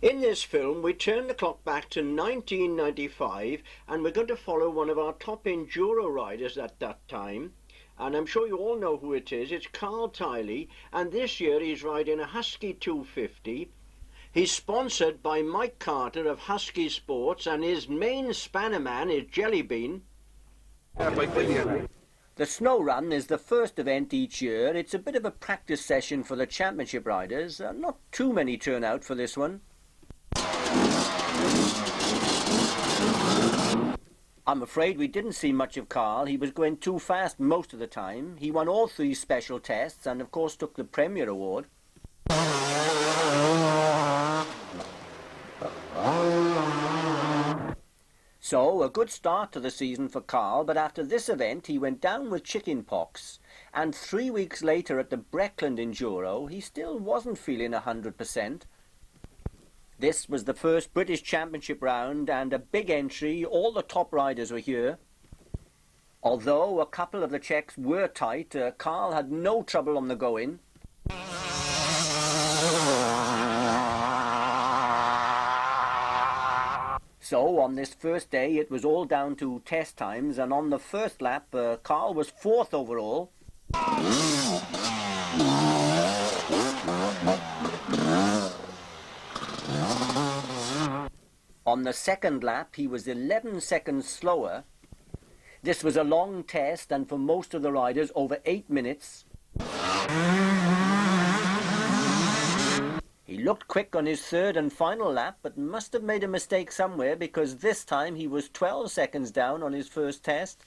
In this film, we turn the clock back to 1995, and we're going to follow one of our top enduro riders at that time. And I'm sure you all know who it is. It's CARL TILEY, and this year he's riding a Husky 250. He's sponsored by Mike Carter of Husky Sports, and his main spanner man is Jellybean. The snow run is the first event each year. It's a bit of a practice session for the championship riders. Not too many turn out for this one. I'm afraid we didn't see much of Carl. He was going too fast most of the time. He won all 3 special tests and of course took the Premier Award. So, a good start to the season for Carl, but after this event he went down with chicken pox. And 3 weeks later at the Breckland Enduro, he still wasn't feeling 100%. This was the first British Championship round and a big entry. All the top riders were here. Although a couple of the checks were tight, Carl had no trouble on the go-in. So on this first day it was all down to test times, and on the first lap Carl was 4th overall. On the second lap he was 11 seconds slower. This was a long test and for most of the riders over 8 minutes. He looked quick on his third and final lap, but must have made a mistake somewhere because this time he was 12 seconds down on his first test.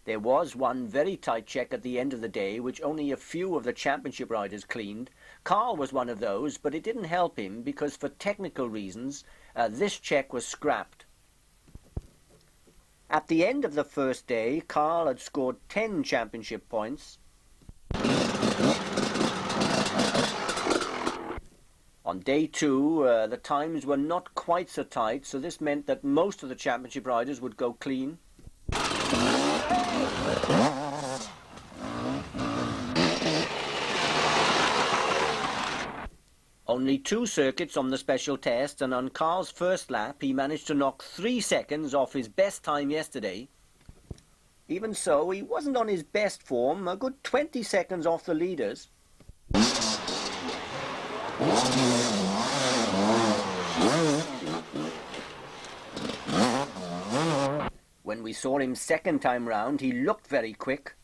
There was one very tight check at the end of the day, which only a few of the championship riders cleaned. Carl was one of those, but it didn't help him because for technical reasons, this check was scrapped. At the end of the first day, Carl had scored 10 championship points. On day 2, the times were not quite so tight, so this meant that most of the championship riders would go clean. Only 2 circuits on the special test, and on Carl's first lap he managed to knock 3 seconds off his best time yesterday. Even so, he wasn't on his best form, a good 20 seconds off the leaders. When we saw him second time round, he looked very quick.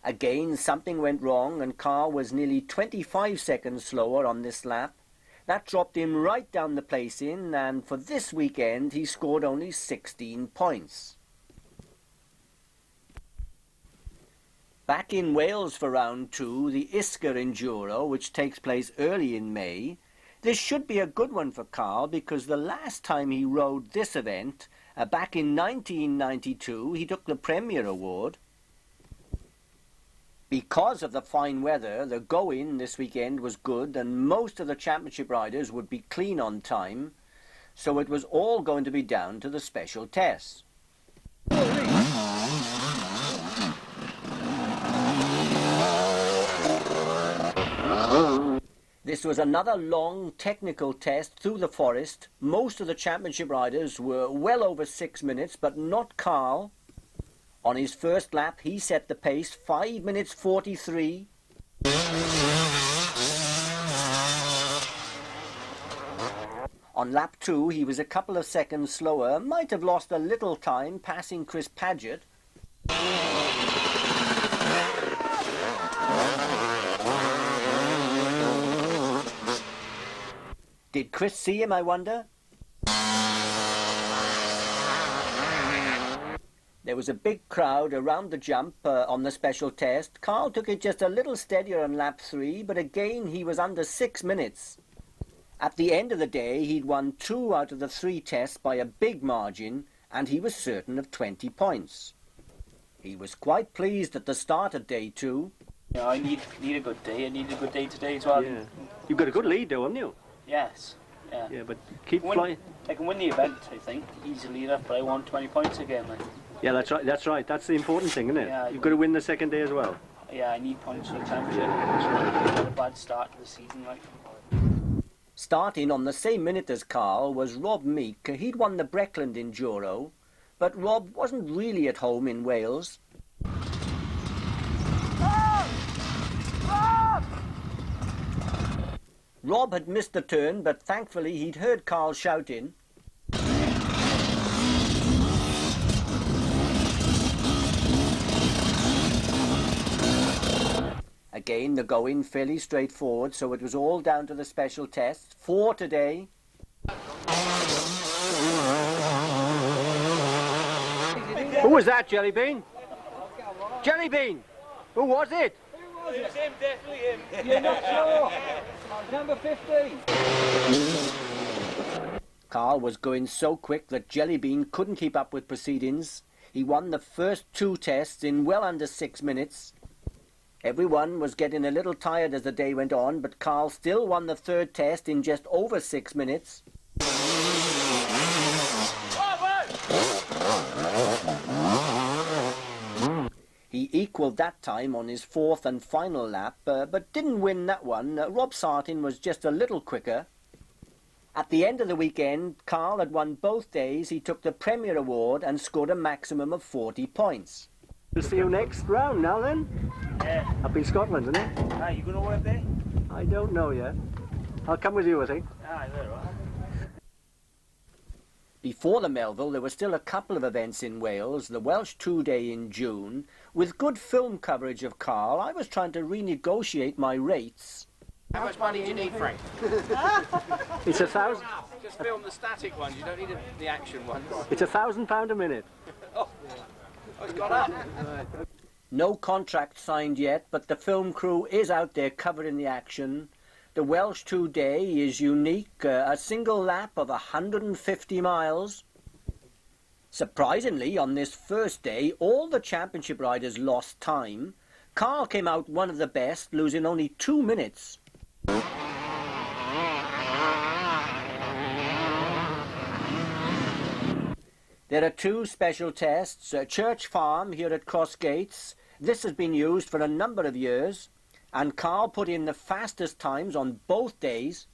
Again, something went wrong and Carl was nearly 25 seconds slower on this lap. That dropped him right down the placing, and for this weekend he scored only 16 points. Back in Wales for round 2, the Iskar Enduro, which takes place early in May. This should be a good one for Carl because the last time he rode this event, back in 1992, he took the Premier Award. Because of the fine weather, the go-in this weekend was good and most of the championship riders would be clean on time, so it was all going to be down to the special tests. This was another long technical test through the forest. Most of the championship riders were well over 6 minutes, but not Carl. On his first lap, he set the pace, 5 minutes 43. On lap 2, he was a couple of seconds slower, might have lost a little time passing Chris Paget. Did Chris see him, I wonder? There was a big crowd around the jump on the special test. Carl took it just a little steadier on lap 3, but again he was under 6 minutes. At the end of the day, he'd won 2 out of the 3 tests by a big margin, and he was certain of 20 points. He was quite pleased at the start of day 2. Yeah, I need a good day. I need a good day today as well. Yeah. You've got a good lead though, haven't you? Yes. Yeah. Yeah, but keep flying. I can win the event, I think, easily enough, but I want 20 points again. Like. Yeah, that's right. That's right. That's the important thing, isn't it? Yeah, You've got to win the second day as well. Yeah, I need points for the championship. Yeah, that's right. I had a bad start to the season, like. Starting on the same minute as Carl was Rob Meek. He'd won the Breckland Enduro, but Rob wasn't really at home in Wales. Rob had missed the turn, but thankfully he'd heard Carl shouting. Again, the going fairly straightforward, so it was all down to the special tests. 4 today. Who was that, Jellybean? Jellybean! Who was it? It was him, definitely him. You're not sure? Number 15. Carl was going so quick that Jellybean couldn't keep up with proceedings. He won the first 2 tests in well under 6 minutes. Everyone was getting a little tired as the day went on, but Carl still won the 3rd test in just over 6 minutes. He equalled that time on his 4th and final lap, but didn't win that one. Rob Sartin was just a little quicker. At the end of the weekend, Carl had won both days. He took the Premier Award and scored a maximum of 40 points. We'll see you next round now then. Yeah. Up in Scotland, isn't it? Ah, you going to work there? I don't know yet. I'll come with you, I think. Ah, there, right. Before the Melville, there were still a couple of events in Wales, the Welsh 2 Day in June. With good film coverage of Carl, I was trying to renegotiate my rates. How much money do you need, Frank? It's 1,000. Just film the static ones, you don't need the action ones. It's £1,000 a minute. Oh, it's gone up. No contract signed yet, but the film crew is out there covering the action. The Welsh 2 Day is unique, a single lap of 150 miles. Surprisingly, on this first day, all the championship riders lost time. Carl came out one of the best, losing only 2 minutes. There are 2 special tests, Church Farm here at Crossgates. This has been used for a number of years, and Carl put in the fastest times on both days.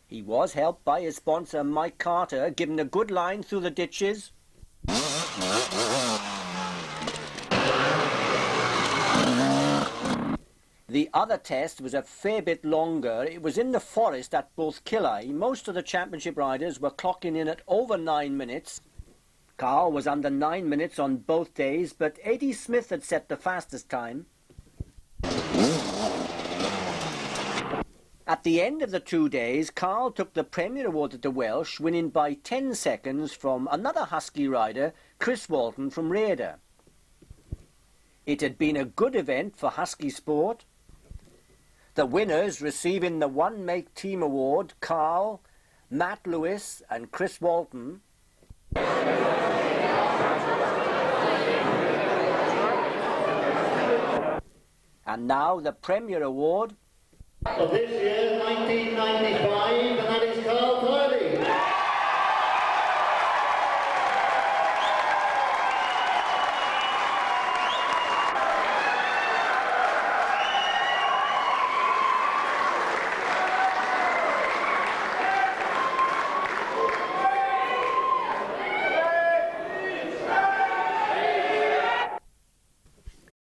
He was helped by his sponsor Mike Carter, giving a good line through the ditches. The other test was a fair bit longer. It was in the forest at Killy. Most of the championship riders were clocking in at over 9 minutes. Carl was under 9 minutes on both days, but Eddie Smith had set the fastest time. At the end of the 2 days, Carl took the Premier Award at the Welsh, winning by 10 seconds from another Husky rider, Chris Walton from Raider. It had been a good event for Husky sport. The winners receiving the One Make Team Award, Carl, Matt Lewis and Chris Walton. And now the Premier Award of this year, 1995, and that is CARL TILEY.